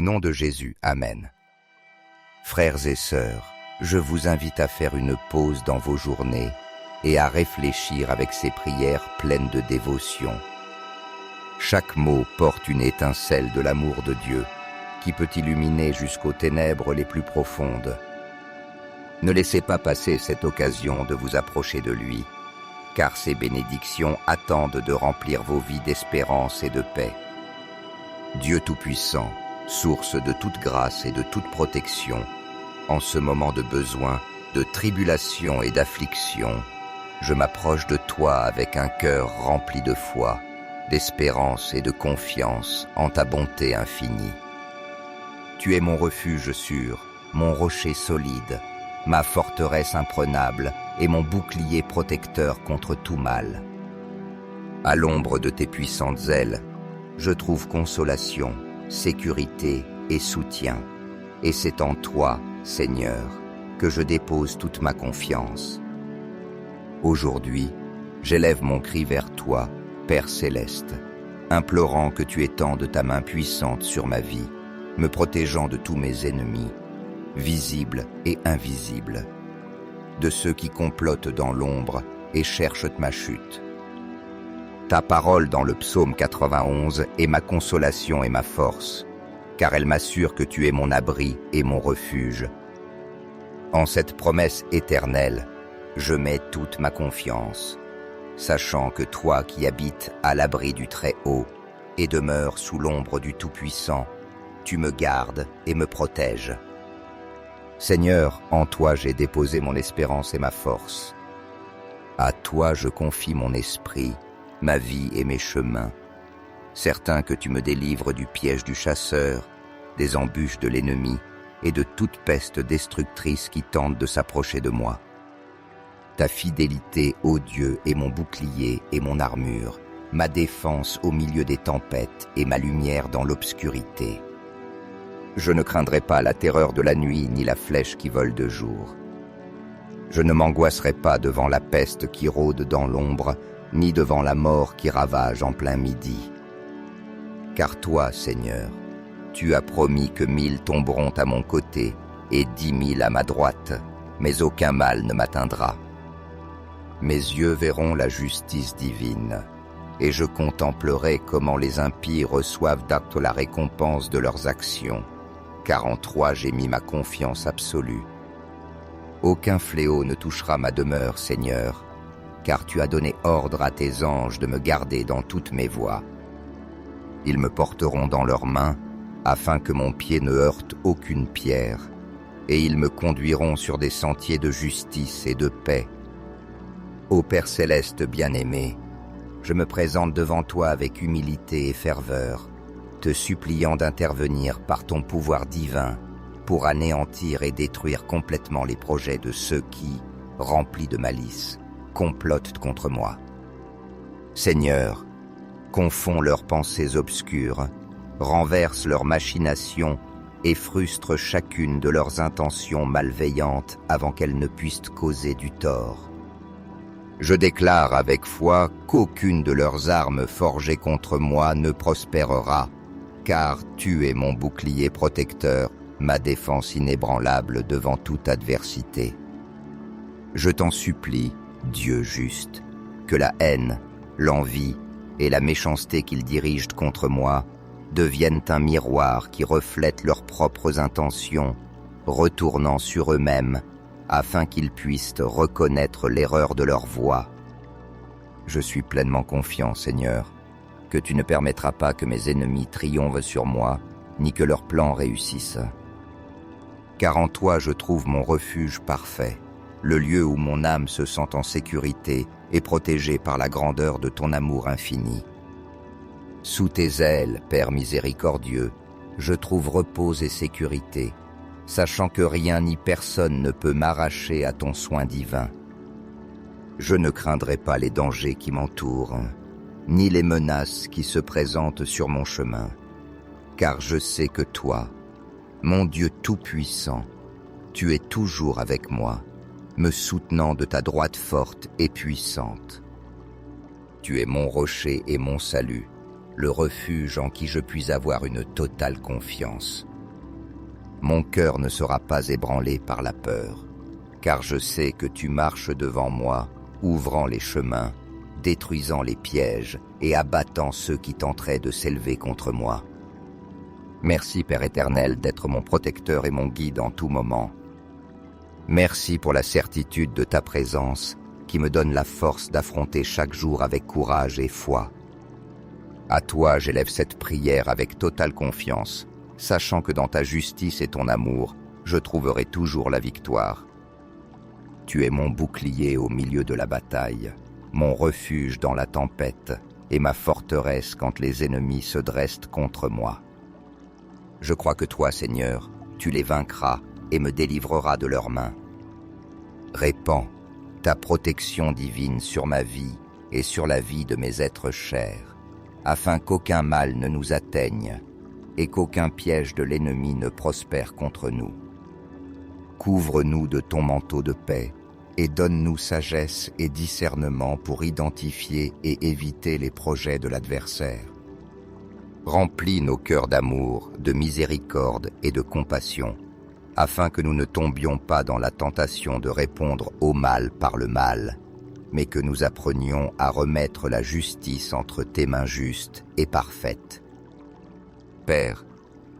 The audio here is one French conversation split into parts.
nom de Jésus, Amen. Frères et sœurs, je vous invite à faire une pause dans vos journées et à réfléchir avec ces prières pleines de dévotion. Chaque mot porte une étincelle de l'amour de Dieu qui peut illuminer jusqu'aux ténèbres les plus profondes. Ne laissez pas passer cette occasion de vous approcher de lui, car ses bénédictions attendent de remplir vos vies d'espérance et de paix. Dieu Tout-Puissant, source de toute grâce et de toute protection, en ce moment de besoin, de tribulation et d'affliction, je m'approche de toi avec un cœur rempli de foi, d'espérance et de confiance en ta bonté infinie. Tu es mon refuge sûr, mon rocher solide, ma forteresse imprenable et mon bouclier protecteur contre tout mal. À l'ombre de tes puissantes ailes, je trouve consolation, sécurité et soutien. Et c'est en toi, Seigneur, que je dépose toute ma confiance. Aujourd'hui, j'élève mon cri vers toi, Père céleste, implorant que tu étendes ta main puissante sur ma vie, me protégeant de tous mes ennemis, visibles et invisibles, de ceux qui complotent dans l'ombre et cherchent ma chute. Ta parole dans le psaume 91 est ma consolation et ma force, car elle m'assure que tu es mon abri et mon refuge. En cette promesse éternelle, je mets toute ma confiance, sachant que toi qui habites à l'abri du Très-Haut et demeures sous l'ombre du Tout-Puissant, tu me gardes et me protèges. Seigneur, en toi j'ai déposé mon espérance et ma force. À toi je confie mon esprit, ma vie et mes chemins, certain que tu me délivres du piège du chasseur, des embûches de l'ennemi et de toute peste destructrice qui tente de s'approcher de moi. Ta fidélité, ô Dieu, est mon bouclier et mon armure, ma défense au milieu des tempêtes et ma lumière dans l'obscurité. Je ne craindrai pas la terreur de la nuit ni la flèche qui vole de jour. Je ne m'angoisserai pas devant la peste qui rôde dans l'ombre, ni devant la mort qui ravage en plein midi. Car toi, Seigneur, tu as promis que 1000 tomberont à mon côté et 10 000 à ma droite, mais aucun mal ne m'atteindra. Mes yeux verront la justice divine, et je contemplerai comment les impies reçoivent d'acte la récompense de leurs actions, car en toi j'ai mis ma confiance absolue. Aucun fléau ne touchera ma demeure, Seigneur, car tu as donné ordre à tes anges de me garder dans toutes mes voies. Ils me porteront dans leurs mains, afin que mon pied ne heurte aucune pierre, et ils me conduiront sur des sentiers de justice et de paix. Ô Père céleste bien-aimé, je me présente devant toi avec humilité et ferveur, te suppliant d'intervenir par ton pouvoir divin pour anéantir et détruire complètement les projets de ceux qui, remplis de malice, complotent contre moi. Seigneur, confonds leurs pensées obscures, renverse leurs machinations et frustre chacune de leurs intentions malveillantes avant qu'elles ne puissent causer du tort. Je déclare avec foi qu'aucune de leurs armes forgées contre moi ne prospérera, car tu es mon bouclier protecteur, ma défense inébranlable devant toute adversité. Je t'en supplie, Dieu juste, que la haine, l'envie et la méchanceté qu'ils dirigent contre moi deviennent un miroir qui reflète leurs propres intentions, retournant sur eux-mêmes, afin qu'ils puissent reconnaître l'erreur de leur voie. Je suis pleinement confiant, Seigneur, que tu ne permettras pas que mes ennemis triomphent sur moi, ni que leurs plans réussissent. Car en toi je trouve mon refuge parfait, le lieu où mon âme se sent en sécurité et protégée par la grandeur de ton amour infini. Sous tes ailes, Père miséricordieux, je trouve repos et sécurité, sachant que rien ni personne ne peut m'arracher à ton soin divin. Je ne craindrai pas les dangers qui m'entourent, ni les menaces qui se présentent sur mon chemin, car je sais que toi, mon Dieu tout-puissant, tu es toujours avec moi, me soutenant de ta droite forte et puissante. Tu es mon rocher et mon salut, le refuge en qui je puis avoir une totale confiance. mon cœur ne sera pas ébranlé par la peur, car je sais que tu marches devant moi, ouvrant les chemins, détruisant les pièges et abattant ceux qui tenteraient de s'élever contre moi. Merci, Père éternel, d'être mon protecteur et mon guide en tout moment. Merci pour la certitude de ta présence qui me donne la force d'affronter chaque jour avec courage et foi. À toi, j'élève cette prière avec totale confiance, sachant que dans ta justice et ton amour, je trouverai toujours la victoire. Tu es mon bouclier au milieu de la bataille, mon refuge dans la tempête et ma forteresse quand les ennemis se dressent contre moi. Je crois que toi, Seigneur, tu les vaincras et me délivreras de leurs mains. Répands ta protection divine sur ma vie et sur la vie de mes êtres chers, afin qu'aucun mal ne nous atteigne et qu'aucun piège de l'ennemi ne prospère contre nous. Couvre-nous de ton manteau de paix et donne-nous sagesse et discernement pour identifier et éviter les projets de l'adversaire. Remplis nos cœurs d'amour, de miséricorde et de compassion, afin que nous ne tombions pas dans la tentation de répondre au mal par le mal, mais que nous apprenions à remettre la justice entre tes mains justes et parfaites. Père,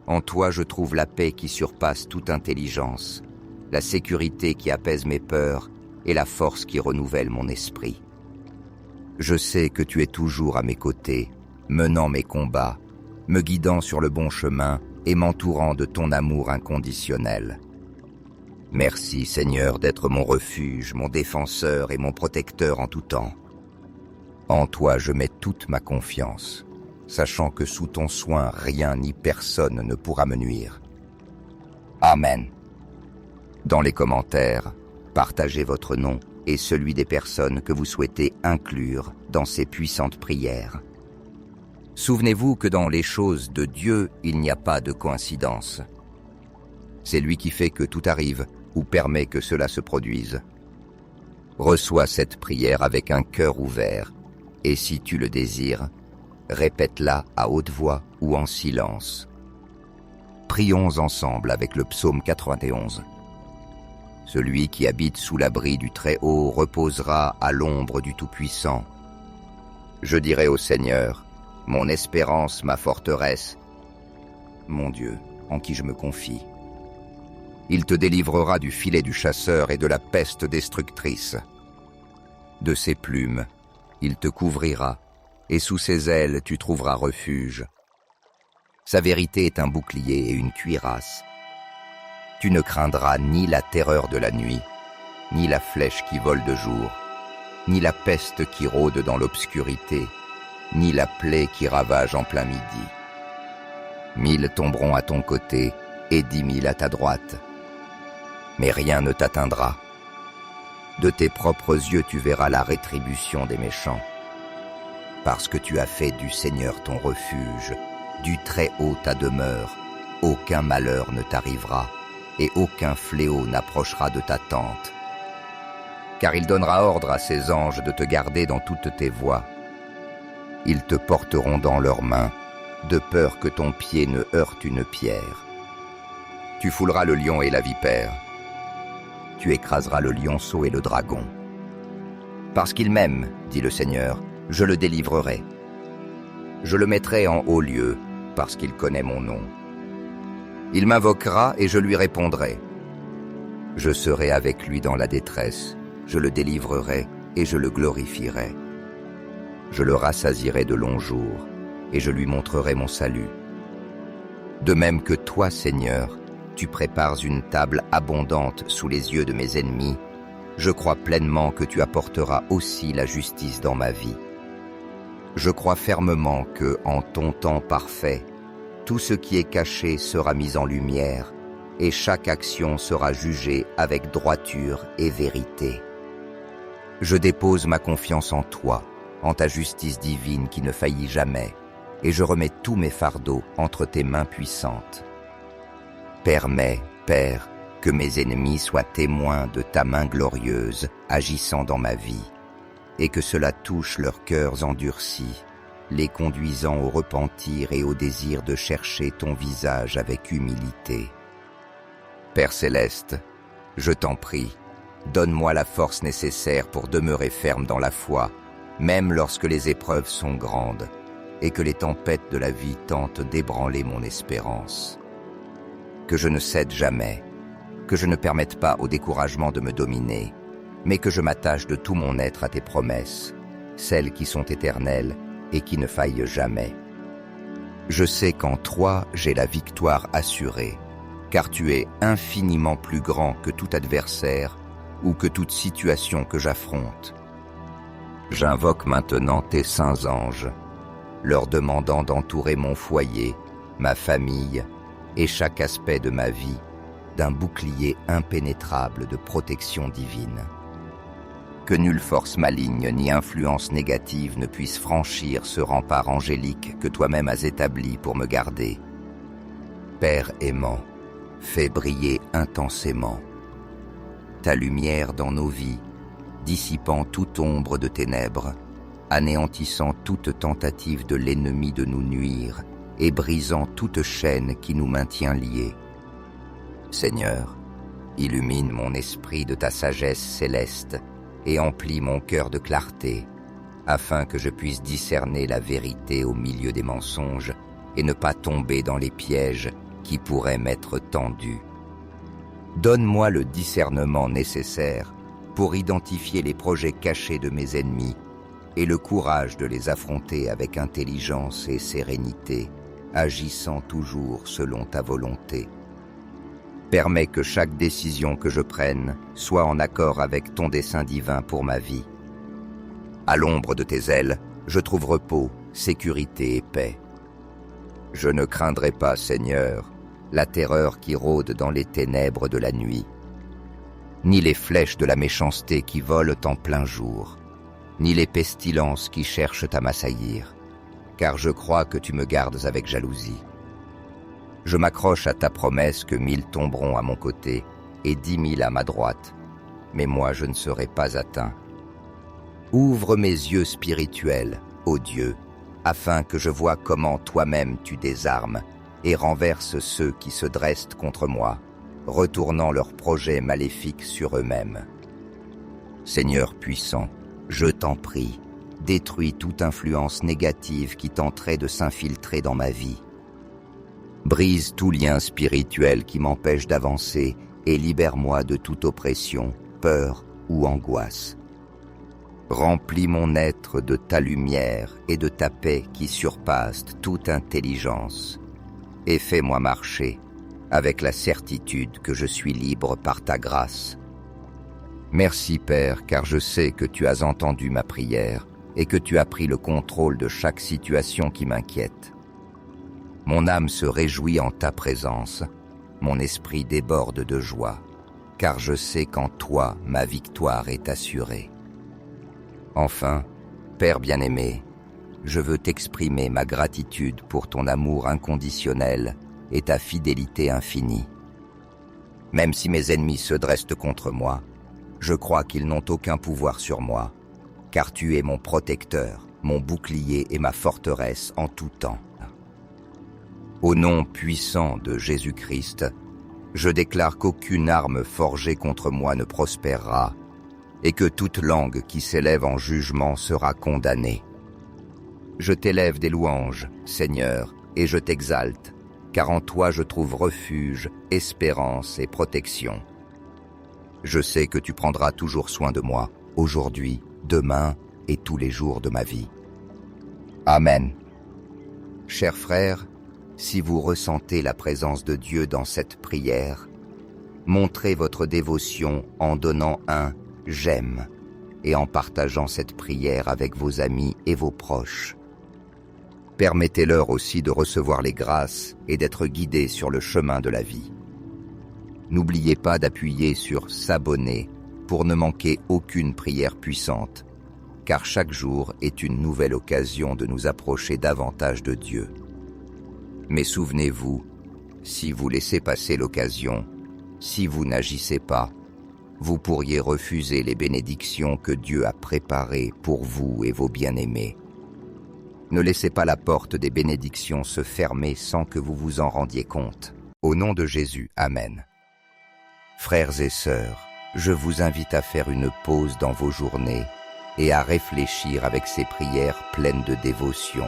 en toi je trouve la paix qui surpasse toute intelligence, la sécurité qui apaise mes peurs et la force qui renouvelle mon esprit. Je sais que tu es toujours à mes côtés, menant mes combats, me guidant sur le bon chemin et m'entourant de ton amour inconditionnel. Merci, Seigneur, d'être mon refuge, mon défenseur et mon protecteur en tout temps. En toi, je mets toute ma confiance, sachant que sous ton soin, rien ni personne ne pourra me nuire. Amen. Dans les commentaires, partagez votre nom et celui des personnes que vous souhaitez inclure dans ces puissantes prières. Souvenez-vous que dans les choses de Dieu, il n'y a pas de coïncidence. C'est lui qui fait que tout arrive ou permet que cela se produise. Reçois cette prière avec un cœur ouvert et si tu le désires, répète-la à haute voix ou en silence. Prions ensemble avec le psaume 91. Celui qui habite sous l'abri du Très-Haut reposera à l'ombre du Tout-Puissant. Je dirai au Seigneur, mon espérance, ma forteresse, mon Dieu, en qui je me confie. Il te délivrera du filet du chasseur et de la peste destructrice. De ses plumes, il te couvrira, et sous ses ailes tu trouveras refuge. Sa vérité est un bouclier et une cuirasse. Tu ne craindras ni la terreur de la nuit, ni la flèche qui vole de jour, ni la peste qui rôde dans l'obscurité, ni la plaie qui ravage en plein midi. 1000 tomberont à ton côté et 10 000 à ta droite, mais rien ne t'atteindra. De tes propres yeux tu verras la rétribution des méchants. Parce que tu as fait du Seigneur ton refuge, du Très-Haut ta demeure, aucun malheur ne t'arrivera et aucun fléau n'approchera de ta tente. Car il donnera ordre à ses anges de te garder dans toutes tes voies. Ils te porteront dans leurs mains, de peur que ton pied ne heurte une pierre. Tu fouleras le lion et la vipère. Tu écraseras le lionceau et le dragon. Parce qu'il m'aime, dit le Seigneur, je le délivrerai. Je le mettrai en haut lieu, parce qu'il connaît mon nom. Il m'invoquera et je lui répondrai. Je serai avec lui dans la détresse, je le délivrerai et je le glorifierai. Je le rassasierai de longs jours, et je lui montrerai mon salut. De même que toi, Seigneur, tu prépares une table abondante sous les yeux de mes ennemis, je crois pleinement que tu apporteras aussi la justice dans ma vie. Je crois fermement que, en ton temps parfait, tout ce qui est caché sera mis en lumière, et chaque action sera jugée avec droiture et vérité. Je dépose ma confiance en toi, en ta justice divine qui ne faillit jamais, et je remets tous mes fardeaux entre tes mains puissantes. Permets, Père, que mes ennemis soient témoins de ta main glorieuse agissant dans ma vie, et que cela touche leurs cœurs endurcis, les conduisant au repentir et au désir de chercher ton visage avec humilité. Père céleste, je t'en prie, donne-moi la force nécessaire pour demeurer ferme dans la foi, même lorsque les épreuves sont grandes et que les tempêtes de la vie tentent d'ébranler mon espérance. Que je ne cède jamais, que je ne permette pas au découragement de me dominer, mais que je m'attache de tout mon être à tes promesses, celles qui sont éternelles et qui ne faillent jamais. Je sais qu'en toi j'ai la victoire assurée, car tu es infiniment plus grand que tout adversaire ou que toute situation que j'affronte. J'invoque maintenant tes saints anges, leur demandant d'entourer mon foyer, ma famille et chaque aspect de ma vie d'un bouclier impénétrable de protection divine. Que nulle force maligne ni influence négative ne puisse franchir ce rempart angélique que toi-même as établi pour me garder. Père aimant, fais briller intensément ta lumière dans nos vies, dissipant toute ombre de ténèbres, anéantissant toute tentative de l'ennemi de nous nuire et brisant toute chaîne qui nous maintient liés. Seigneur, illumine mon esprit de ta sagesse céleste et emplis mon cœur de clarté, afin que je puisse discerner la vérité au milieu des mensonges et ne pas tomber dans les pièges qui pourraient m'être tendus. Donne-moi le discernement nécessaire pour identifier les projets cachés de mes ennemis et le courage de les affronter avec intelligence et sérénité, agissant toujours selon ta volonté. Permets que chaque décision que je prenne soit en accord avec ton dessein divin pour ma vie. À l'ombre de tes ailes, je trouve repos, sécurité et paix. Je ne craindrai pas, Seigneur, la terreur qui rôde dans les ténèbres de la nuit, ni les flèches de la méchanceté qui volent en plein jour, ni les pestilences qui cherchent à m'assaillir, car je crois que tu me gardes avec jalousie. Je m'accroche à ta promesse que 1000 tomberont à mon côté et 10 000 à ma droite, mais moi je ne serai pas atteint. Ouvre mes yeux spirituels, ô Dieu, afin que je voie comment toi-même tu désarmes et renverses ceux qui se dressent contre moi, retournant leurs projets maléfiques sur eux-mêmes. Seigneur puissant, je t'en prie, détruis toute influence négative qui tenterait de s'infiltrer dans ma vie. Brise tout lien spirituel qui m'empêche d'avancer et libère-moi de toute oppression, peur ou angoisse. Remplis mon être de ta lumière et de ta paix qui surpassent toute intelligence, et fais-moi marcher avec la certitude que je suis libre par ta grâce. Merci Père, car je sais que tu as entendu ma prière et que tu as pris le contrôle de chaque situation qui m'inquiète. Mon âme se réjouit en ta présence, mon esprit déborde de joie, car je sais qu'en toi ma victoire est assurée. Enfin, Père bien-aimé, je veux t'exprimer ma gratitude pour ton amour inconditionnel et ta fidélité infinie. Même si mes ennemis se dressent contre moi, je crois qu'ils n'ont aucun pouvoir sur moi, car tu es mon protecteur, mon bouclier et ma forteresse en tout temps. Au nom puissant de Jésus-Christ, je déclare qu'aucune arme forgée contre moi ne prospérera et que toute langue qui s'élève en jugement sera condamnée. Je t'élève des louanges, Seigneur, et je t'exalte, car en toi je trouve refuge, espérance et protection. Je sais que tu prendras toujours soin de moi, aujourd'hui, demain et tous les jours de ma vie. Amen. Chers frères, si vous ressentez la présence de Dieu dans cette prière, montrez votre dévotion en donnant un « j'aime » et en partageant cette prière avec vos amis et vos proches. Permettez-leur aussi de recevoir les grâces et d'être guidés sur le chemin de la vie. N'oubliez pas d'appuyer sur « s'abonner » pour ne manquer aucune prière puissante, car chaque jour est une nouvelle occasion de nous approcher davantage de Dieu. Mais souvenez-vous, si vous laissez passer l'occasion, si vous n'agissez pas, vous pourriez refuser les bénédictions que Dieu a préparées pour vous et vos bien-aimés. Ne laissez pas la porte des bénédictions se fermer sans que vous vous en rendiez compte. Au nom de Jésus, Amen. Frères et sœurs, je vous invite à faire une pause dans vos journées et à réfléchir avec ces prières pleines de dévotion.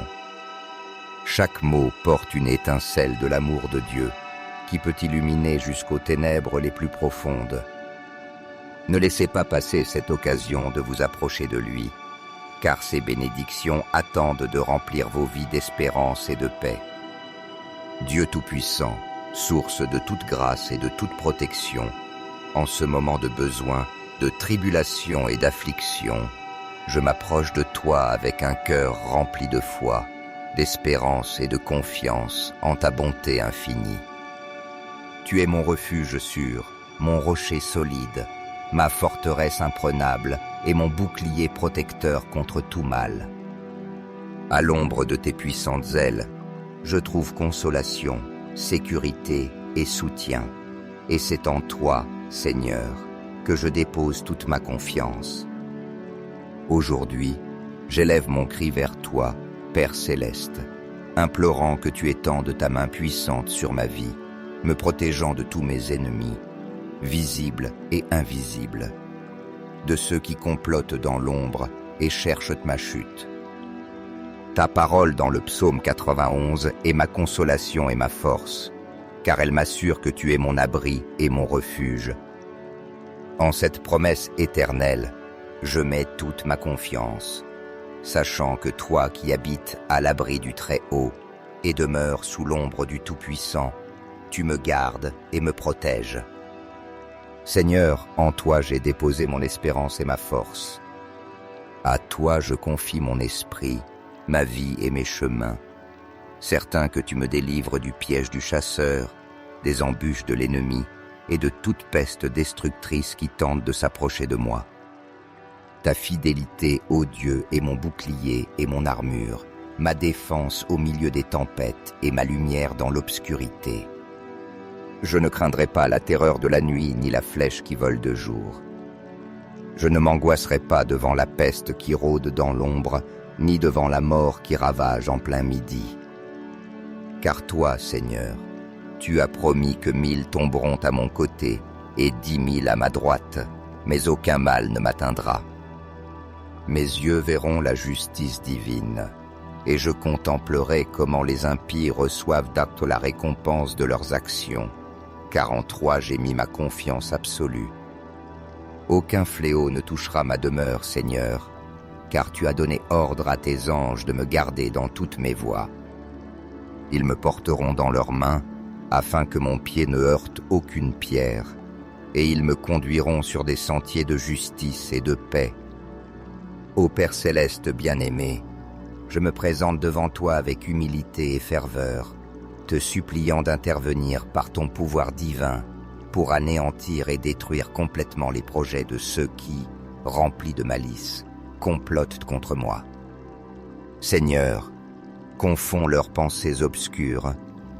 Chaque mot porte une étincelle de l'amour de Dieu qui peut illuminer jusqu'aux ténèbres les plus profondes. Ne laissez pas passer cette occasion de vous approcher de lui, car ses bénédictions attendent de remplir vos vies d'espérance et de paix. Dieu Tout-Puissant, source de toute grâce et de toute protection, en ce moment de besoin, de tribulation et d'affliction, je m'approche de toi avec un cœur rempli de foi, d'espérance et de confiance en ta bonté infinie. Tu es mon refuge sûr, mon rocher solide, ma forteresse imprenable et mon bouclier protecteur contre tout mal. À l'ombre de tes puissantes ailes, je trouve consolation, sécurité et soutien. Et c'est en toi, Seigneur, que je dépose toute ma confiance. Aujourd'hui, j'élève mon cri vers toi, Père céleste, implorant que tu étendes ta main puissante sur ma vie, me protégeant de tous mes ennemis, visibles et invisibles, de ceux qui complotent dans l'ombre et cherchent ma chute. Ta parole dans le psaume 91 est ma consolation et ma force, car elle m'assure que tu es mon abri et mon refuge. En cette promesse éternelle, je mets toute ma confiance, sachant que toi qui habites à l'abri du Très-Haut et demeures sous l'ombre du Tout-Puissant, tu me gardes et me protèges. Seigneur, en toi j'ai déposé mon espérance et ma force. À toi je confie mon esprit, ma vie et mes chemins, certain que tu me délivres du piège du chasseur, des embûches de l'ennemi et de toute peste destructrice qui tente de s'approcher de moi. Ta fidélité, ô Dieu, est mon bouclier et mon armure, ma défense au milieu des tempêtes et ma lumière dans l'obscurité. Je ne craindrai pas la terreur de la nuit ni la flèche qui vole de jour. Je ne m'angoisserai pas devant la peste qui rôde dans l'ombre, ni devant la mort qui ravage en plein midi. Car toi, Seigneur, tu as promis que 1000 tomberont à mon côté et 10 000 à ma droite, mais aucun mal ne m'atteindra. Mes yeux verront la justice divine, et je contemplerai comment les impies reçoivent d'acte la récompense de leurs actions, car en toi j'ai mis ma confiance absolue. Aucun fléau ne touchera ma demeure, Seigneur, car tu as donné ordre à tes anges de me garder dans toutes mes voies. Ils me porteront dans leurs mains, afin que mon pied ne heurte aucune pierre, et ils me conduiront sur des sentiers de justice et de paix. Ô Père céleste bien-aimé, je me présente devant toi avec humilité et ferveur, te suppliant d'intervenir par ton pouvoir divin pour anéantir et détruire complètement les projets de ceux qui, remplis de malice, complotent contre moi. Seigneur, confonds leurs pensées obscures,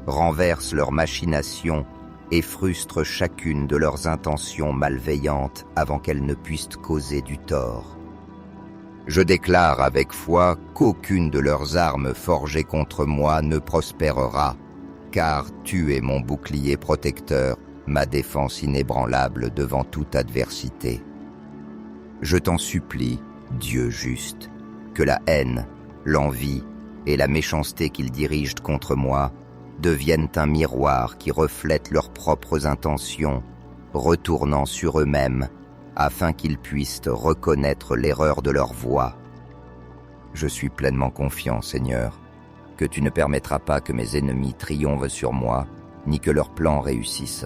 renverse leurs machinations et frustre chacune de leurs intentions malveillantes avant qu'elles ne puissent causer du tort. Je déclare avec foi qu'aucune de leurs armes forgées contre moi ne prospérera, car tu es mon bouclier protecteur, ma défense inébranlable devant toute adversité. Je t'en supplie, Dieu juste, que la haine, l'envie et la méchanceté qu'ils dirigent contre moi deviennent un miroir qui reflète leurs propres intentions, retournant sur eux-mêmes, afin qu'ils puissent reconnaître l'erreur de leur voie. Je suis pleinement confiant, Seigneur, que tu ne permettras pas que mes ennemis triomphent sur moi, ni que leurs plans réussissent.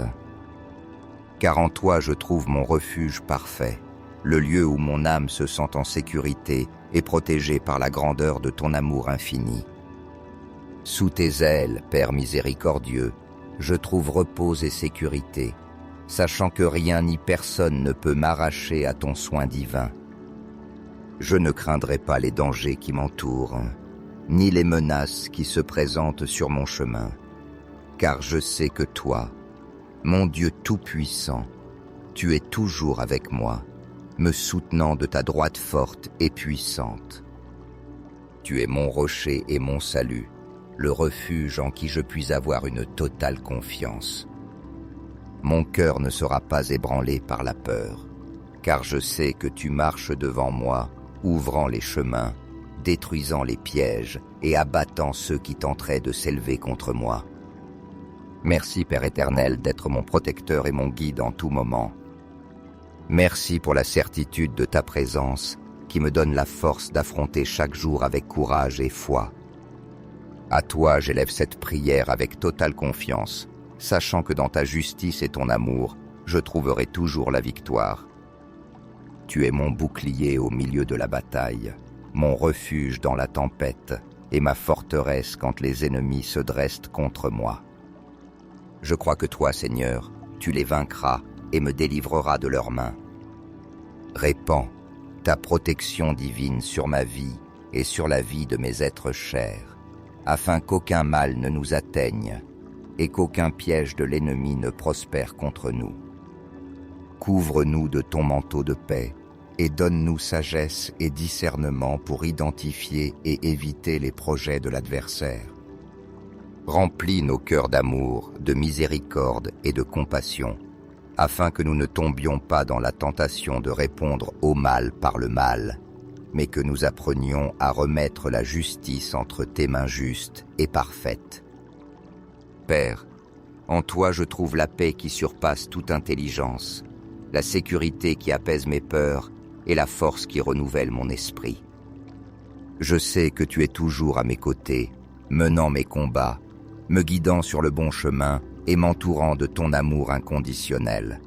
Car en toi je trouve mon refuge parfait, le lieu où mon âme se sent en sécurité et protégée par la grandeur de ton amour infini. Sous tes ailes, Père miséricordieux, je trouve repos et sécurité, sachant que rien ni personne ne peut m'arracher à ton soin divin. Je ne craindrai pas les dangers qui m'entourent, ni les menaces qui se présentent sur mon chemin, car je sais que toi, mon Dieu tout-puissant, tu es toujours avec moi, me soutenant de ta droite forte et puissante. Tu es mon rocher et mon salut, le refuge en qui je puis avoir une totale confiance. mon cœur ne sera pas ébranlé par la peur, car je sais que tu marches devant moi, ouvrant les chemins, détruisant les pièges et abattant ceux qui tenteraient de s'élever contre moi. Merci, Père éternel, d'être mon protecteur et mon guide en tout moment. Merci pour la certitude de ta présence qui me donne la force d'affronter chaque jour avec courage et foi. À toi, j'élève cette prière avec totale confiance, sachant que dans ta justice et ton amour, je trouverai toujours la victoire. Tu es mon bouclier au milieu de la bataille, mon refuge dans la tempête et ma forteresse quand les ennemis se dressent contre moi. Je crois que toi, Seigneur, tu les vaincras et me délivreras de leurs mains. Répands ta protection divine sur ma vie et sur la vie de mes êtres chers, afin qu'aucun mal ne nous atteigne et qu'aucun piège de l'ennemi ne prospère contre nous. Couvre-nous de ton manteau de paix et donne-nous sagesse et discernement pour identifier et éviter les projets de l'adversaire. Remplis nos cœurs d'amour, de miséricorde et de compassion, afin que nous ne tombions pas dans la tentation de répondre au mal par le mal, mais que nous apprenions à remettre la justice entre tes mains justes et parfaites. Père, en toi je trouve la paix qui surpasse toute intelligence, la sécurité qui apaise mes peurs et la force qui renouvelle mon esprit. Je sais que tu es toujours à mes côtés, menant mes combats, me guidant sur le bon chemin et m'entourant de ton amour inconditionnel.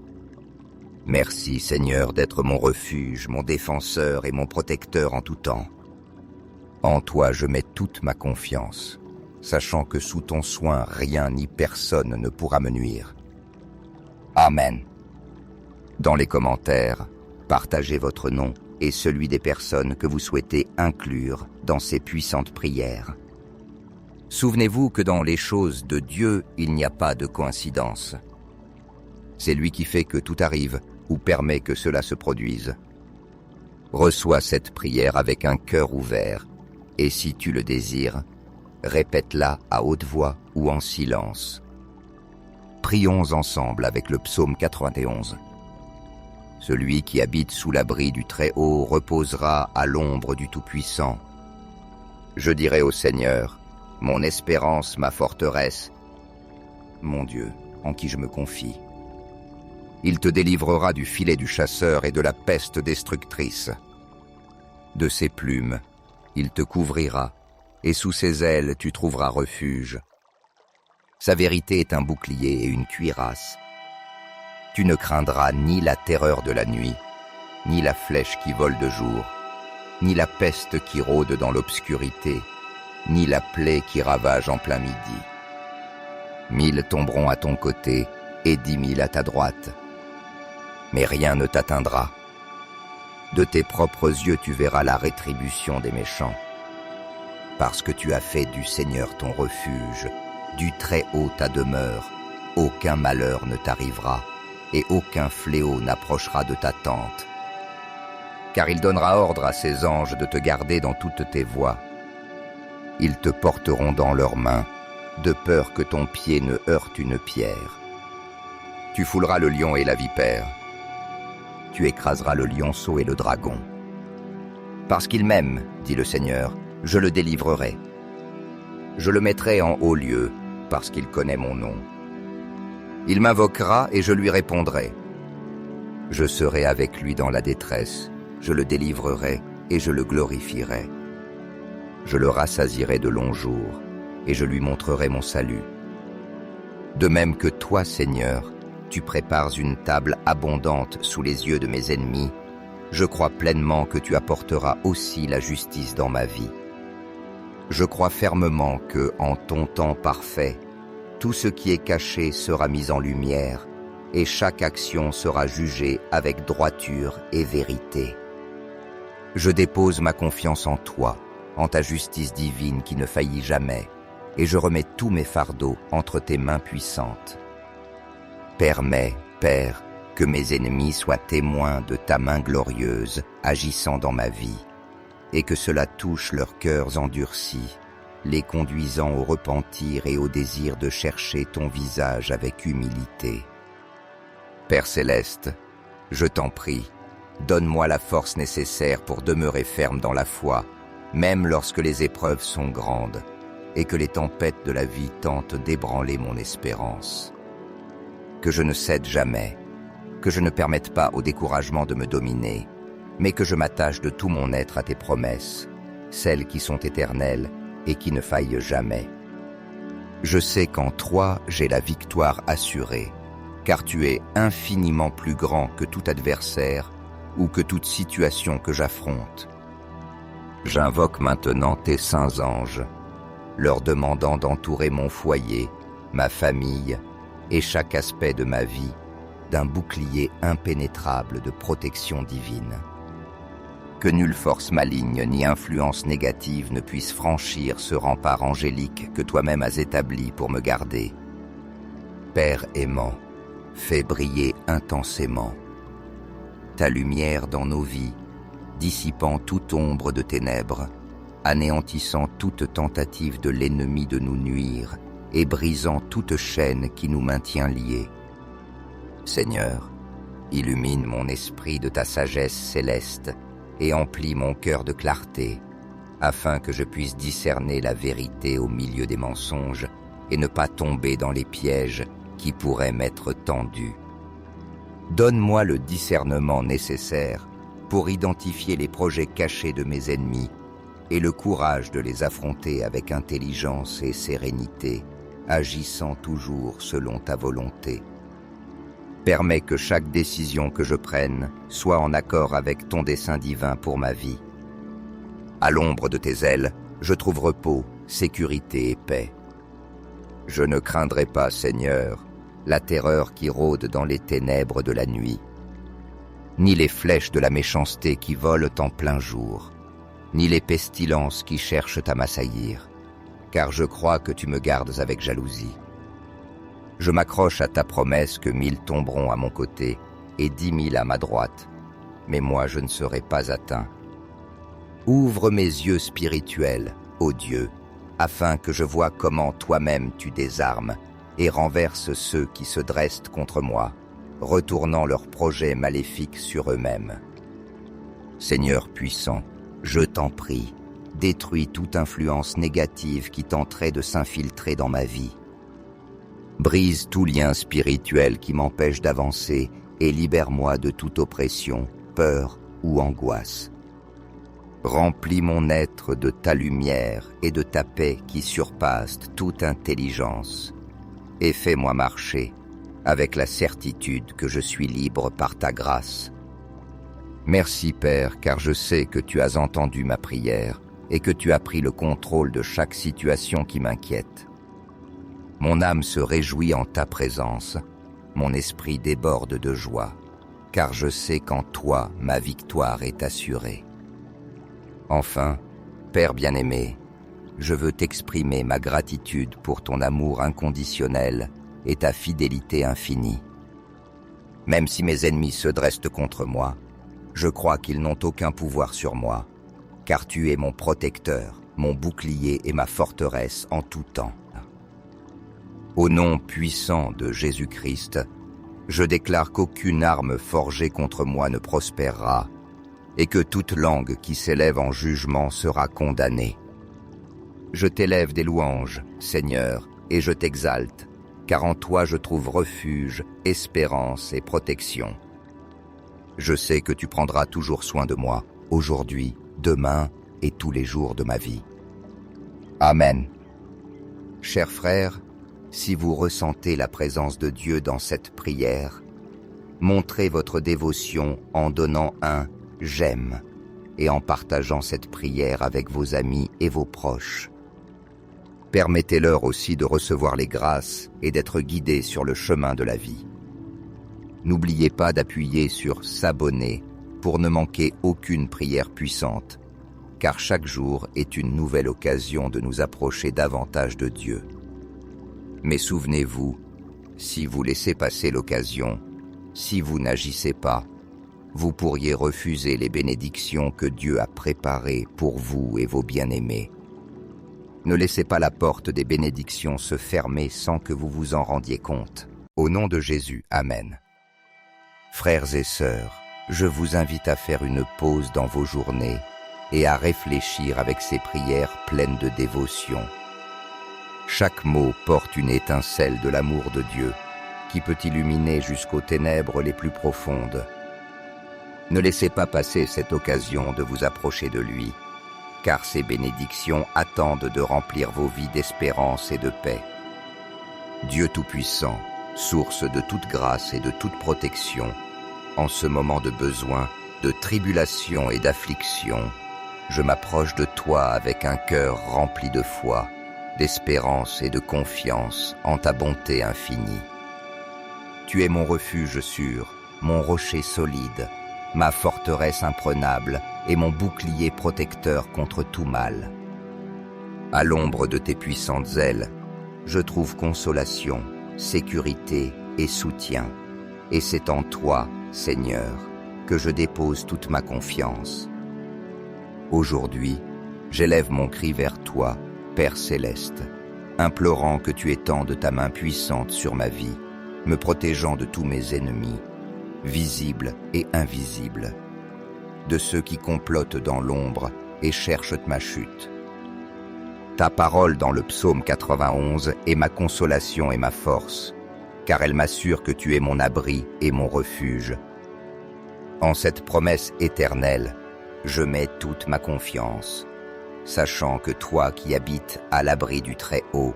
Merci, Seigneur, d'être mon refuge, mon défenseur et mon protecteur en tout temps. En toi, je mets toute ma confiance, sachant que sous ton soin, rien ni personne ne pourra me nuire. Amen. Dans les commentaires, partagez votre nom et celui des personnes que vous souhaitez inclure dans ces puissantes prières. Souvenez-vous que dans les choses de Dieu, il n'y a pas de coïncidence. C'est lui qui fait que tout arrive ou permet que cela se produise. Reçois cette prière avec un cœur ouvert et si tu le désires, répète-la à haute voix ou en silence. Prions ensemble avec le psaume 91. Celui qui habite sous l'abri du Très-Haut reposera à l'ombre du Tout-Puissant. Je dirai au Seigneur, mon espérance, ma forteresse, mon Dieu, en qui je me confie. Il te délivrera du filet du chasseur et de la peste destructrice. De ses plumes, il te couvrira, et sous ses ailes tu trouveras refuge. Sa vérité est un bouclier et une cuirasse. Tu ne craindras ni la terreur de la nuit, ni la flèche qui vole de jour, ni la peste qui rôde dans l'obscurité, ni la plaie qui ravage en plein midi. 1000 tomberont à ton côté et 10 000 à ta droite, mais rien ne t'atteindra. De tes propres yeux tu verras la rétribution des méchants. Parce que tu as fait du Seigneur ton refuge, du Très-Haut ta demeure, aucun malheur ne t'arrivera et aucun fléau n'approchera de ta tente. Car il donnera ordre à ses anges de te garder dans toutes tes voies. Ils te porteront dans leurs mains, de peur que ton pied ne heurte une pierre. Tu fouleras le lion et la vipère. Tu écraseras le lionceau et le dragon. Parce qu'il m'aime, dit le Seigneur, je le délivrerai. Je le mettrai en haut lieu, parce qu'il connaît mon nom. Il m'invoquera et je lui répondrai. Je serai avec lui dans la détresse, je le délivrerai et je le glorifierai. Je le rassasierai de longs jours, et je lui montrerai mon salut. De même que toi, Seigneur, tu prépares une table abondante sous les yeux de mes ennemis, je crois pleinement que tu apporteras aussi la justice dans ma vie. Je crois fermement que, en ton temps parfait, tout ce qui est caché sera mis en lumière, et chaque action sera jugée avec droiture et vérité. Je dépose ma confiance en toi, en ta justice divine qui ne faillit jamais, et je remets tous mes fardeaux entre tes mains puissantes. Permets, Père, que mes ennemis soient témoins de ta main glorieuse agissant dans ma vie, et que cela touche leurs cœurs endurcis, les conduisant au repentir et au désir de chercher ton visage avec humilité. Père céleste, je t'en prie, donne-moi la force nécessaire pour demeurer ferme dans la foi, même lorsque les épreuves sont grandes et que les tempêtes de la vie tentent d'ébranler mon espérance. Que je ne cède jamais, que je ne permette pas au découragement de me dominer, mais que je m'attache de tout mon être à tes promesses, celles qui sont éternelles et qui ne faillent jamais. Je sais qu'en toi j'ai la victoire assurée, car tu es infiniment plus grand que tout adversaire ou que toute situation que j'affronte. J'invoque maintenant tes saints anges, leur demandant d'entourer mon foyer, ma famille et chaque aspect de ma vie d'un bouclier impénétrable de protection divine. Que nulle force maligne ni influence négative ne puisse franchir ce rempart angélique que toi-même as établi pour me garder. Père aimant, fais briller intensément ta lumière dans nos vies, dissipant toute ombre de ténèbres, anéantissant toute tentative de l'ennemi de nous nuire et brisant toute chaîne qui nous maintient liés. Seigneur, illumine mon esprit de ta sagesse céleste et emplis mon cœur de clarté, afin que je puisse discerner la vérité au milieu des mensonges et ne pas tomber dans les pièges qui pourraient m'être tendus. Donne-moi le discernement nécessaire pour identifier les projets cachés de mes ennemis et le courage de les affronter avec intelligence et sérénité, agissant toujours selon ta volonté. Permets que chaque décision que je prenne soit en accord avec ton dessein divin pour ma vie. À l'ombre de tes ailes, je trouve repos, sécurité et paix. Je ne craindrai pas, Seigneur, la terreur qui rôde dans les ténèbres de la nuit, ni les flèches de la méchanceté qui volent en plein jour, ni les pestilences qui cherchent à m'assaillir, car je crois que tu me gardes avec jalousie. Je m'accroche à ta promesse que 1000 tomberont à mon côté et 10 000 à ma droite, mais moi je ne serai pas atteint. Ouvre mes yeux spirituels, ô Dieu, afin que je voie comment toi-même tu désarmes et renverses ceux qui se dressent contre moi, retournant leurs projets maléfiques sur eux-mêmes. Seigneur puissant, je t'en prie, détruis toute influence négative qui tenterait de s'infiltrer dans ma vie. Brise tout lien spirituel qui m'empêche d'avancer et libère-moi de toute oppression, peur ou angoisse. Remplis mon être de ta lumière et de ta paix qui surpassent toute intelligence, et fais-moi marcher avec la certitude que je suis libre par ta grâce. Merci Père, car je sais que tu as entendu ma prière et que tu as pris le contrôle de chaque situation qui m'inquiète. Mon âme se réjouit en ta présence, mon esprit déborde de joie, car je sais qu'en toi ma victoire est assurée. Enfin, Père bien-aimé, je veux t'exprimer ma gratitude pour ton amour inconditionnel et ta fidélité infinie. Même si mes ennemis se dressent contre moi, je crois qu'ils n'ont aucun pouvoir sur moi, car tu es mon protecteur, mon bouclier et ma forteresse en tout temps. Au nom puissant de Jésus-Christ, je déclare qu'aucune arme forgée contre moi ne prospérera et que toute langue qui s'élève en jugement sera condamnée. Je t'élève des louanges, Seigneur, et je t'exalte, car en toi je trouve refuge, espérance et protection. Je sais que tu prendras toujours soin de moi, aujourd'hui, demain et tous les jours de ma vie. Amen. Chers frères, si vous ressentez la présence de Dieu dans cette prière, montrez votre dévotion en donnant un « j'aime » et en partageant cette prière avec vos amis et vos proches. Permettez-leur aussi de recevoir les grâces et d'être guidés sur le chemin de la vie. N'oubliez pas d'appuyer sur « s'abonner » pour ne manquer aucune prière puissante, car chaque jour est une nouvelle occasion de nous approcher davantage de Dieu. Mais souvenez-vous, si vous laissez passer l'occasion, si vous n'agissez pas, vous pourriez refuser les bénédictions que Dieu a préparées pour vous et vos bien-aimés. Ne laissez pas la porte des bénédictions se fermer sans que vous vous en rendiez compte. Au nom de Jésus, Amen. Frères et sœurs, je vous invite à faire une pause dans vos journées et à réfléchir avec ces prières pleines de dévotion. Chaque mot porte une étincelle de l'amour de Dieu qui peut illuminer jusqu'aux ténèbres les plus profondes. Ne laissez pas passer cette occasion de vous approcher de lui, car ses bénédictions attendent de remplir vos vies d'espérance et de paix. Dieu Tout-Puissant, source de toute grâce et de toute protection, en ce moment de besoin, de tribulation et d'affliction, je m'approche de toi avec un cœur rempli de foi, d'espérance et de confiance en ta bonté infinie. Tu es mon refuge sûr, mon rocher solide, ma forteresse imprenable et mon bouclier protecteur contre tout mal. À l'ombre de tes puissantes ailes, je trouve consolation, sécurité et soutien. Et c'est en toi, Seigneur, que je dépose toute ma confiance. Aujourd'hui, j'élève mon cri vers toi, Père céleste, implorant que tu étendes ta main puissante sur ma vie, me protégeant de tous mes ennemis, visibles et invisibles, de ceux qui complotent dans l'ombre et cherchent ma chute. Ta parole dans le psaume 91 est ma consolation et ma force, car elle m'assure que tu es mon abri et mon refuge. En cette promesse éternelle, je mets toute ma confiance, sachant que toi qui habites à l'abri du Très-Haut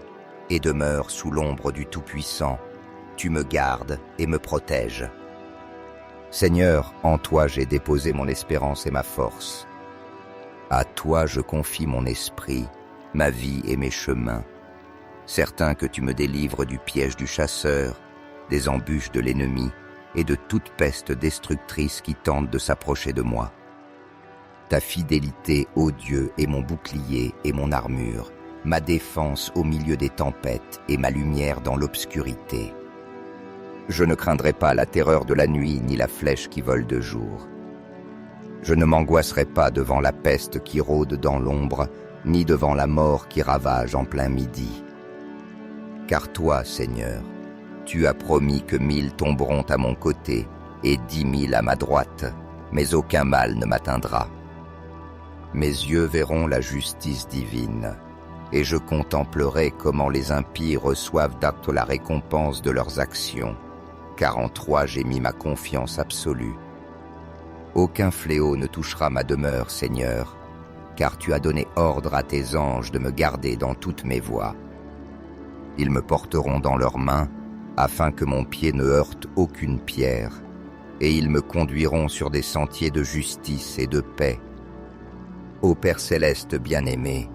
et demeures sous l'ombre du Tout-Puissant, tu me gardes et me protèges. Seigneur, en toi j'ai déposé mon espérance et ma force. À toi je confie mon esprit, ma vie et mes chemins, certain que tu me délivres du piège du chasseur, des embûches de l'ennemi et de toute peste destructrice qui tente de s'approcher de moi. Ta fidélité, ô Dieu, est mon bouclier et mon armure, ma défense au milieu des tempêtes et ma lumière dans l'obscurité. Je ne craindrai pas la terreur de la nuit ni la flèche qui vole de jour. Je ne m'angoisserai pas devant la peste qui rôde dans l'ombre, ni devant la mort qui ravage en plein midi. Car toi, Seigneur, tu as promis que 1000 tomberont à mon côté et 10 000 à ma droite, mais aucun mal ne m'atteindra. Mes yeux verront la justice divine, et je contemplerai comment les impies reçoivent d'acte la récompense de leurs actions, car en toi j'ai mis ma confiance absolue. Aucun fléau ne touchera ma demeure, Seigneur, car tu as donné ordre à tes anges de me garder dans toutes mes voies. Ils me porteront dans leurs mains, afin que mon pied ne heurte aucune pierre, et ils me conduiront sur des sentiers de justice et de paix. Ô Père céleste bien-aimé,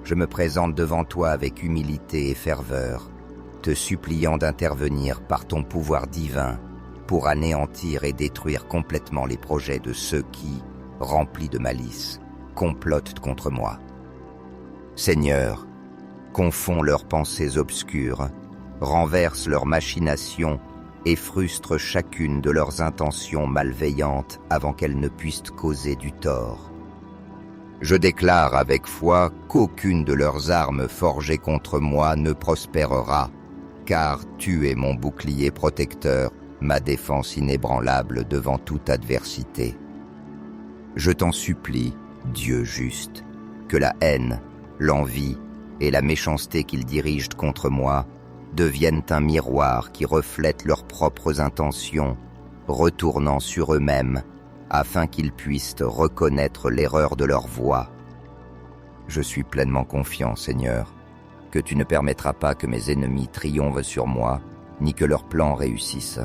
je me présente devant toi avec humilité et ferveur, te suppliant d'intervenir par ton pouvoir divin pour anéantir et détruire complètement les projets de ceux qui, remplis de malice, complotent contre moi. Seigneur, confonds leurs pensées obscures, renverse leurs machinations et frustre chacune de leurs intentions malveillantes avant qu'elles ne puissent causer du tort. Je déclare avec foi qu'aucune de leurs armes forgées contre moi ne prospérera, car tu es mon bouclier protecteur, ma défense inébranlable devant toute adversité. Je t'en supplie, Dieu juste, que la haine, l'envie et la méchanceté qu'ils dirigent contre moi deviennent un miroir qui reflète leurs propres intentions, retournant sur eux-mêmes, afin qu'ils puissent reconnaître l'erreur de leur voie. Je suis pleinement confiant, Seigneur, que tu ne permettras pas que mes ennemis triomphent sur moi, ni que leurs plans réussissent.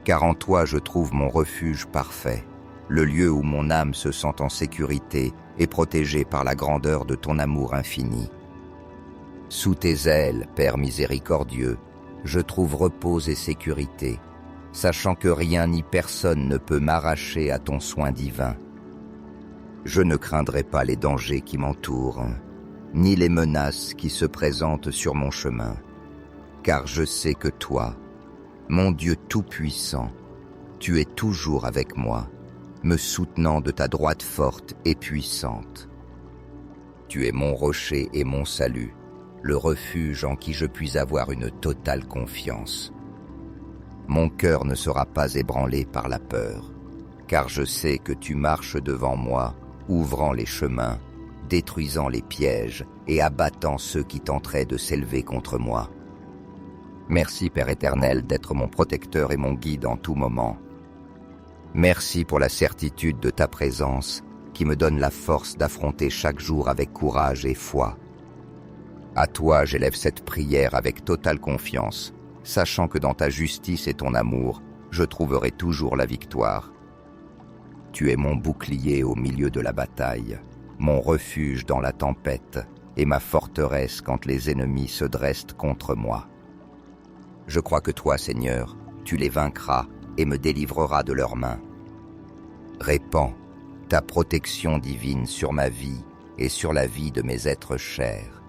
Car en toi je trouve mon refuge parfait, le lieu où mon âme se sent en sécurité et protégée par la grandeur de ton amour infini. Sous tes ailes, Père miséricordieux, je trouve repos et sécurité, sachant que rien ni personne ne peut m'arracher à ton soin divin. Je ne craindrai pas les dangers qui m'entourent, ni les menaces qui se présentent sur mon chemin, car je sais que toi, mon Dieu tout-puissant, tu es toujours avec moi, me soutenant de ta droite forte et puissante. Tu es mon rocher et mon salut, le refuge en qui je puis avoir une totale confiance. mon cœur ne sera pas ébranlé par la peur, car je sais que tu marches devant moi, ouvrant les chemins, détruisant les pièges et abattant ceux qui tenteraient de s'élever contre moi. Merci, Père éternel, d'être mon protecteur et mon guide en tout moment. Merci pour la certitude de ta présence qui me donne la force d'affronter chaque jour avec courage et foi. À toi, j'élève cette prière avec totale confiance, sachant que dans ta justice et ton amour, je trouverai toujours la victoire. Tu es mon bouclier au milieu de la bataille, mon refuge dans la tempête et ma forteresse quand les ennemis se dressent contre moi. Je crois que toi, Seigneur, tu les vaincras et me délivreras de leurs mains. Répands ta protection divine sur ma vie et sur la vie de mes êtres chers,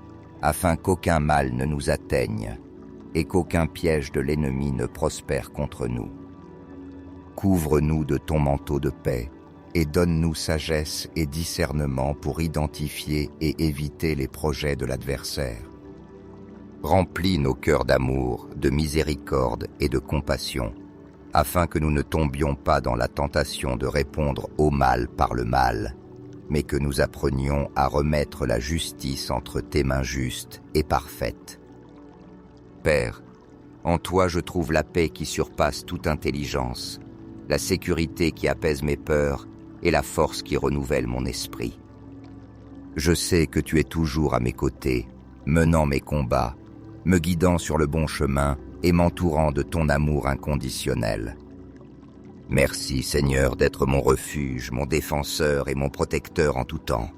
afin qu'aucun mal ne nous atteigne et qu'aucun piège de l'ennemi ne prospère contre nous. Couvre-nous de ton manteau de paix et donne-nous sagesse et discernement pour identifier et éviter les projets de l'adversaire. Remplis nos cœurs d'amour, de miséricorde et de compassion, afin que nous ne tombions pas dans la tentation de répondre au mal par le mal, mais que nous apprenions à remettre la justice entre tes mains justes et parfaites. Père, en toi je trouve la paix qui surpasse toute intelligence, la sécurité qui apaise mes peurs et la force qui renouvelle mon esprit. Je sais que tu es toujours à mes côtés, menant mes combats, me guidant sur le bon chemin et m'entourant de ton amour inconditionnel. Merci, Seigneur, d'être mon refuge, mon défenseur et mon protecteur en tout temps.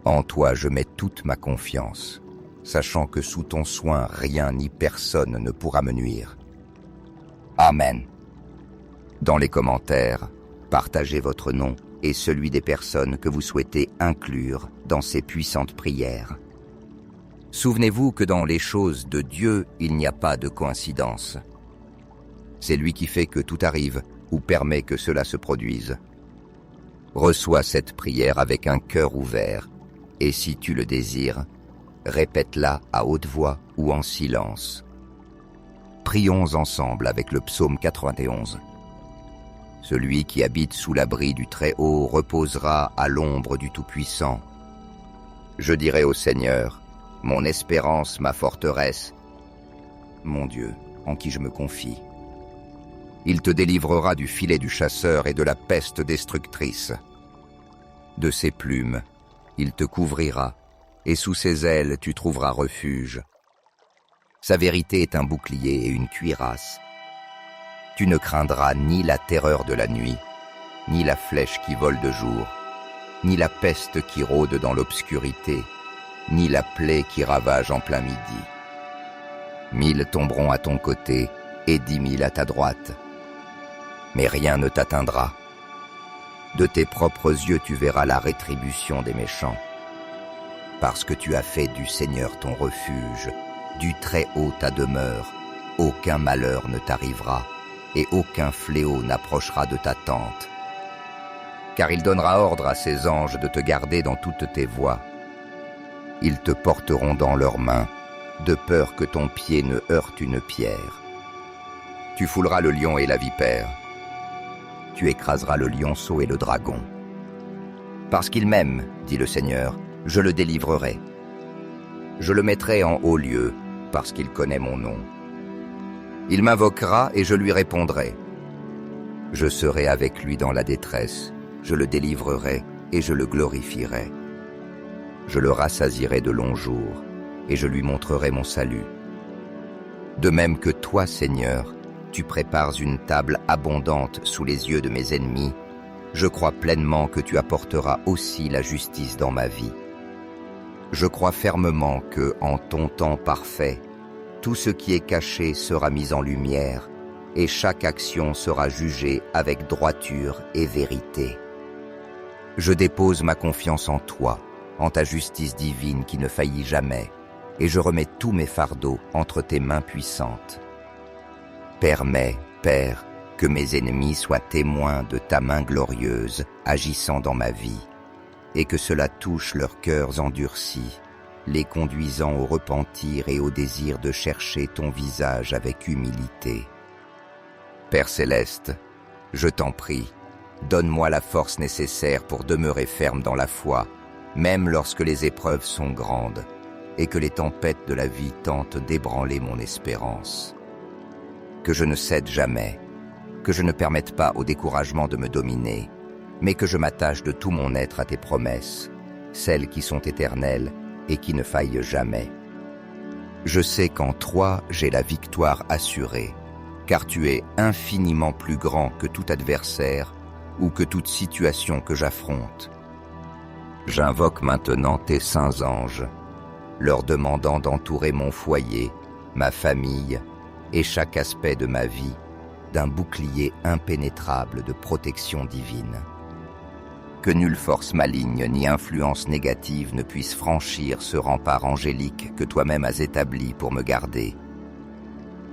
En toi, je mets toute ma confiance, sachant que sous ton soin, rien ni personne ne pourra me nuire. Amen. Dans les commentaires, partagez votre nom et celui des personnes que vous souhaitez inclure dans ces puissantes prières. Souvenez-vous que dans les choses de Dieu, il n'y a pas de coïncidence. C'est lui qui fait que tout arrive ou permet que cela se produise. Reçois cette prière avec un cœur ouvert et si tu le désires, répète-la à haute voix ou en silence. Prions ensemble avec le psaume 91. Celui qui habite sous l'abri du Très-Haut reposera à l'ombre du Tout-Puissant. Je dirai au Seigneur, mon espérance, ma forteresse, mon Dieu, en qui je me confie. Il te délivrera du filet du chasseur et de la peste destructrice. De ses plumes, il te couvrira, et sous ses ailes tu trouveras refuge. Sa vérité est un bouclier et une cuirasse. Tu ne craindras ni la terreur de la nuit, ni la flèche qui vole de jour, ni la peste qui rôde dans l'obscurité, ni la plaie qui ravage en plein midi. 1000 tomberont à ton côté et 10 000 à ta droite, mais rien ne t'atteindra. De tes propres yeux tu verras la rétribution des méchants. Parce que tu as fait du Seigneur ton refuge, du Très-Haut ta demeure, aucun malheur ne t'arrivera et aucun fléau n'approchera de ta tente. Car il donnera ordre à ses anges de te garder dans toutes tes voies. Ils te porteront dans leurs mains, de peur que ton pied ne heurte une pierre. Tu fouleras le lion et la vipère. Tu écraseras le lionceau et le dragon. Parce qu'il m'aime, dit le Seigneur, je le délivrerai. Je le mettrai en haut lieu, parce qu'il connaît mon nom. Il m'invoquera et je lui répondrai. Je serai avec lui dans la détresse, je le délivrerai et je le glorifierai. Je le rassasierai de longs jours, et je lui montrerai mon salut. De même que toi, Seigneur, tu prépares une table abondante sous les yeux de mes ennemis, je crois pleinement que tu apporteras aussi la justice dans ma vie. Je crois fermement que, en ton temps parfait, tout ce qui est caché sera mis en lumière, et chaque action sera jugée avec droiture et vérité. Je dépose ma confiance en toi, en ta justice divine qui ne faillit jamais, et je remets tous mes fardeaux entre tes mains puissantes. Permets, Père, que mes ennemis soient témoins de ta main glorieuse agissant dans ma vie, et que cela touche leurs cœurs endurcis, les conduisant au repentir et au désir de chercher ton visage avec humilité. Père céleste, je t'en prie, donne-moi la force nécessaire pour demeurer ferme dans la foi, même lorsque les épreuves sont grandes et que les tempêtes de la vie tentent d'ébranler mon espérance. Que je ne cède jamais, que je ne permette pas au découragement de me dominer, mais que je m'attache de tout mon être à tes promesses, celles qui sont éternelles et qui ne faillent jamais. Je sais qu'en toi j'ai la victoire assurée, car tu es infiniment plus grand que tout adversaire ou que toute situation que j'affronte. J'invoque maintenant tes saints anges, leur demandant d'entourer mon foyer, ma famille et chaque aspect de ma vie d'un bouclier impénétrable de protection divine. Que nulle force maligne ni influence négative ne puisse franchir ce rempart angélique que toi-même as établi pour me garder.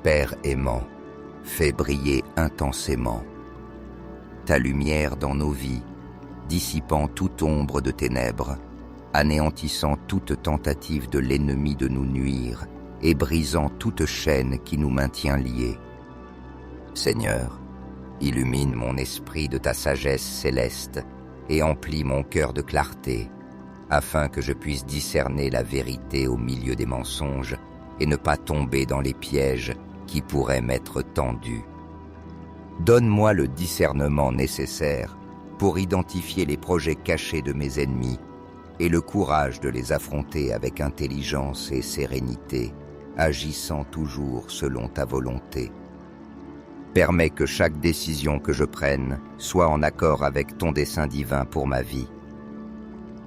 Père aimant, fais briller intensément ta lumière dans nos vies, dissipant toute ombre de ténèbres, anéantissant toute tentative de l'ennemi de nous nuire et brisant toute chaîne qui nous maintient liés. Seigneur, illumine mon esprit de ta sagesse céleste et emplis mon cœur de clarté, afin que je puisse discerner la vérité au milieu des mensonges et ne pas tomber dans les pièges qui pourraient m'être tendus. Donne-moi le discernement nécessaire pour identifier les projets cachés de mes ennemis et le courage de les affronter avec intelligence et sérénité, agissant toujours selon ta volonté. Permets que chaque décision que je prenne soit en accord avec ton dessein divin pour ma vie.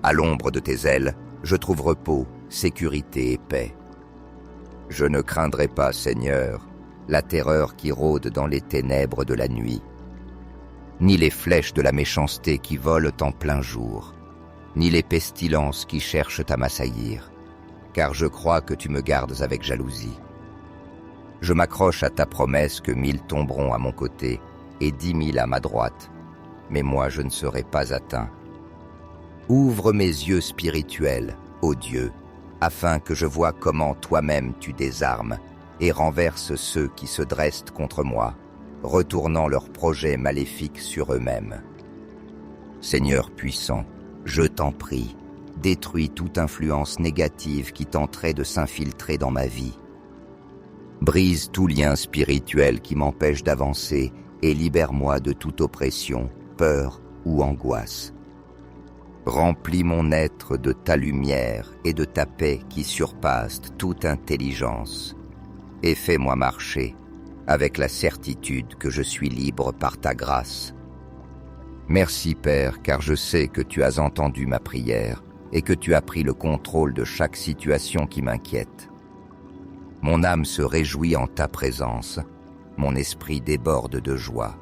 À l'ombre de tes ailes, je trouve repos, sécurité et paix. Je ne craindrai pas, Seigneur, la terreur qui rôde dans les ténèbres de la nuit, ni les flèches de la méchanceté qui volent en plein jour, ni les pestilences qui cherchent à m'assaillir, car je crois que tu me gardes avec jalousie. Je m'accroche à ta promesse que 1000 tomberont à mon côté et 10 000 à ma droite, mais moi je ne serai pas atteint. Ouvre mes yeux spirituels, ô Dieu, afin que je voie comment toi-même tu désarmes et renverses ceux qui se dressent contre moi, retournant leurs projets maléfiques sur eux-mêmes. Seigneur puissant, je t'en prie, détruis toute influence négative qui tenterait de s'infiltrer dans ma vie. Brise tout lien spirituel qui m'empêche d'avancer et libère-moi de toute oppression, peur ou angoisse. Remplis mon être de ta lumière et de ta paix qui surpassent toute intelligence, et fais-moi marcher avec la certitude que je suis libre par ta grâce. Merci Père, car je sais que tu as entendu ma prière et que tu as pris le contrôle de chaque situation qui m'inquiète. Mon âme se réjouit en ta présence, mon esprit déborde de joie,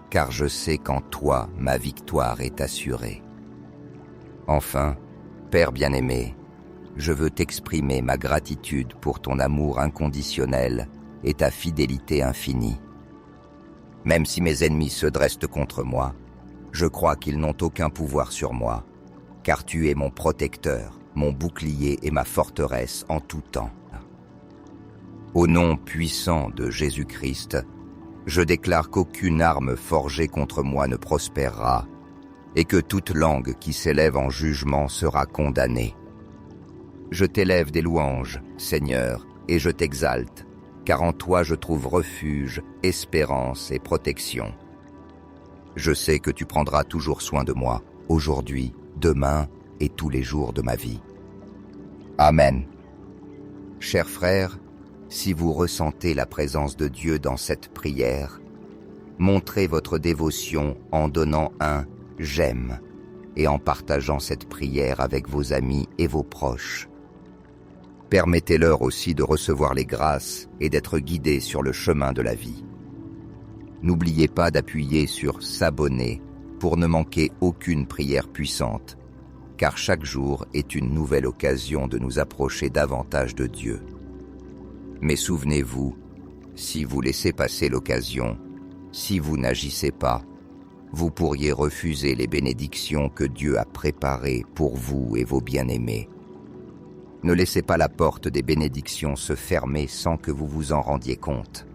car je sais qu'en toi ma victoire est assurée. Enfin, Père bien-aimé, je veux t'exprimer ma gratitude pour ton amour inconditionnel et ta fidélité infinie. Même si mes ennemis se dressent contre moi, je crois qu'ils n'ont aucun pouvoir sur moi, car tu es mon protecteur, mon bouclier et ma forteresse en tout temps. Au nom puissant de Jésus-Christ, je déclare qu'aucune arme forgée contre moi ne prospérera et que toute langue qui s'élève en jugement sera condamnée. Je t'élève des louanges, Seigneur, et je t'exalte, car en toi je trouve refuge, espérance et protection. Je sais que tu prendras toujours soin de moi, aujourd'hui, demain et tous les jours de ma vie. Amen. Chers frères, si vous ressentez la présence de Dieu dans cette prière, montrez votre dévotion en donnant un « j'aime » et en partageant cette prière avec vos amis et vos proches. Permettez-leur aussi de recevoir les grâces et d'être guidés sur le chemin de la vie. N'oubliez pas d'appuyer sur « s'abonner » pour ne manquer aucune prière puissante, car chaque jour est une nouvelle occasion de nous approcher davantage de Dieu. Mais souvenez-vous, si vous laissez passer l'occasion, si vous n'agissez pas, vous pourriez refuser les bénédictions que Dieu a préparées pour vous et vos bien-aimés. Ne laissez pas la porte des bénédictions se fermer sans que vous vous en rendiez compte.